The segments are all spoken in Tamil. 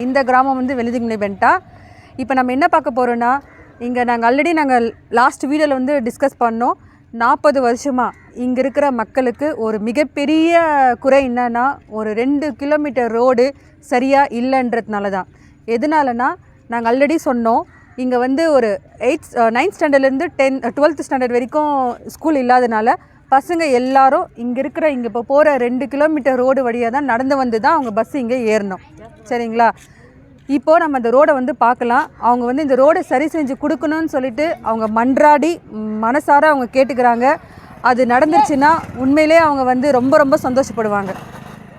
இந்த கிராமம் வந்து வெள்ளியங்குடி பென்டா. இப்போ நம்ம என்ன பார்க்க போகிறோன்னா, இங்கே நாங்கள் லாஸ்ட் வீடியோவில் வந்து டிஸ்கஸ் பண்ணோம். 40 வருஷமாக இங்கே இருக்கிற மக்களுக்கு ஒரு மிகப்பெரிய குறை என்னன்னா, ஒரு 2 கிலோமீட்டர் ரோடு சரியாக இல்லைன்றதுனால தான். எதனாலனா நாங்கள் ஆல்ரெடி சொன்னோம், இங்கே வந்து ஒரு 9th ஸ்டாண்டர்ட்லேருந்து 12th ஸ்டாண்டர்ட் வரைக்கும் ஸ்கூல் இல்லாதனால பசங்க எல்லாரும் இங்கே இப்போ போகிற 2 கிலோமீட்டர் ரோடு வழியாக தான் நடந்து வந்து தான் அவங்க பஸ் இங்கே ஏறணும். சரிங்களா? இப்போது நம்ம இந்த ரோடை வந்து பார்க்கலாம். அவங்க வந்து இந்த ரோடை சரி செஞ்சு கொடுக்கணும்னு சொல்லிட்டு அவங்க மன்றாடி மனசார அவங்க கேட்டுக்கிறாங்க. அது நடந்துருச்சுன்னா உண்மையிலே அவங்க வந்து ரொம்ப ரொம்ப சந்தோஷப்படுவாங்க.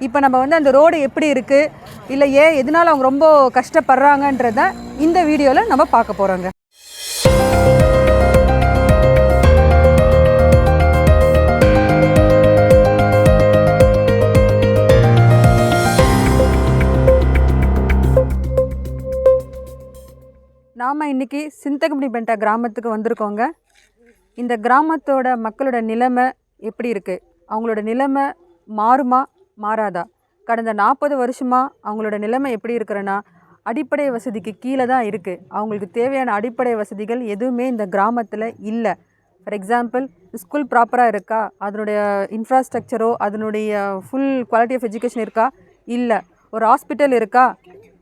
இப்போ நம்ம வந்து அந்த ரோடு எப்படி இருக்குது, இல்லை எதனால் அவங்க ரொம்ப கஷ்டப்படுறாங்கன்றத இந்த வீடியோவில் நம்ம பார்க்க போகிறோங்க. நாம் இன்றைக்கி சிந்தகமணி பென்டா கிராமத்துக்கு வந்திருக்கோங்க. இந்த கிராமத்தோட மக்களோட நிலைமை எப்படி இருக்குது, அவங்களோட நிலைமை மாறுமா மாறாதா? கடந்த 40 வருஷமாக அவங்களோட நிலைமை எப்படி இருக்கிறன்னா, அடிப்படை வசதிக்கு கீழே தான் இருக்குது. அவங்களுக்கு தேவையான அடிப்படை வசதிகள் எதுவுமே இந்த கிராமத்தில் இல்லை. ஃபார் எக்ஸாம்பிள், ஸ்கூல் ப்ராப்பராக இருக்கா, அதனுடைய இன்ஃப்ராஸ்ட்ரக்சரோ அதனுடைய ஃபுல் குவாலிட்டி ஆஃப் எஜுகேஷன் இருக்கா, இல்லை. ஒரு ஹாஸ்பிட்டல் இருக்கா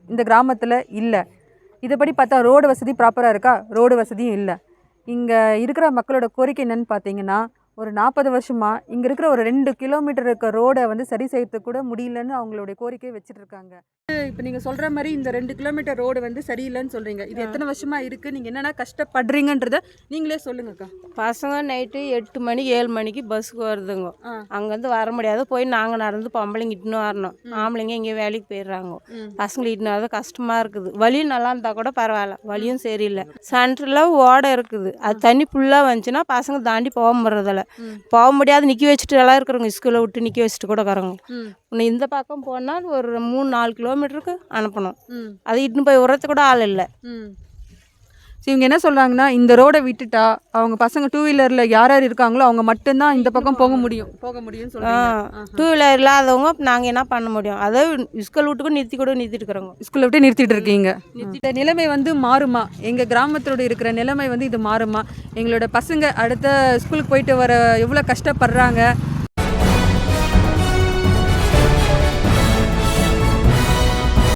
இந்த கிராமத்தில், இல்லை. இதுபடி பார்த்தா ரோடு வசதி ப்ராப்பராக இருக்கா, ரோடு வசதியும் இல்லை. இங்கே இருக்கிற மக்களோட கோரிக்கை என்னென்னு பார்த்தீங்கன்னா, ஒரு 40 வருஷமாக இங்கே இருக்கிற ஒரு 2 கிலோமீட்டர் இருக்க ரோடை வந்து சரி செய்யறதுக்கு கூட முடியலன்னு அவங்களுடைய கோரிக்கையை வச்சுட்ருக்காங்க. இப்போ நீங்கள் சொல்கிற மாதிரி இந்த 2 கிலோமீட்டர் ரோடு வந்து சரியில்லைன்னு சொல்கிறீங்க. இது எத்தனை வருஷமாக இருக்குது, நீங்கள் என்னென்ன கஷ்டப்படுறீங்கன்றத நீங்களே சொல்லுங்கக்கா. பசங்க நைட்டு 8 மணி 7 மணிக்கு பஸ்ஸுக்கு வருதுங்க. அங்கேருந்து வர முடியாது, போய் நாங்கள் நடந்து பொம்பளைங்க இட்டுன்னு வரணும். ஆம்பளைங்க இங்கே வேலைக்கு போயிடுறாங்க. பசங்களை இட்டுன்னு வரது கஷ்டமாக இருக்குது. வழியும் நல்லா இருந்தால் கூட பரவாயில்ல, வழியும் சரியில்லை. சென்டரில் ஓடை இருக்குது, அது தண்ணி ஃபுல்லாக வந்துச்சுன்னா பசங்க தாண்டி போக முடியறதில்ல. போக முடியாது, நிற்க வச்சுட்டு எல்லாம் இருக்கிறவங்க, ஸ்கூலை விட்டு நிற்க வச்சுட்டு கூட இருக்கிறவங்க. இன்னும் இந்த பக்கம் போனால் ஒரு 3-4 கிலோமீட்டருக்கு அனுப்பணும். அது இட்டுன்னு போய் விடுறது கூட ஆள் இல்லை. இவங்க என்ன சொல்கிறாங்கன்னா, இந்த ரோடை விட்டுட்டா அவங்க பசங்க 2 வீலரில் யார் யார் இருக்காங்களோ அவங்க மட்டும்தான் இந்த பக்கம் போக முடியும் சொல்கிறாங்க. 2 வீலர் இல்லாதவங்க நாங்கள் என்ன பண்ண முடியும்? அதாவது ஸ்கூல் விட்டுக்கும் நிறுத்திட்டு இருக்கிறோங்க. ஸ்கூலை விட்டு நிறுத்திட்டு இருக்கீங்க. இந்த நிலைமை வந்து மாறுமா? எங்கள் கிராமத்தோட இருக்கிற நிலைமை வந்து இது மாறுமா? எங்களோட பசங்க அடுத்த ஸ்கூலுக்கு போயிட்டு வர எவ்வளோ கஷ்டப்படுறாங்க,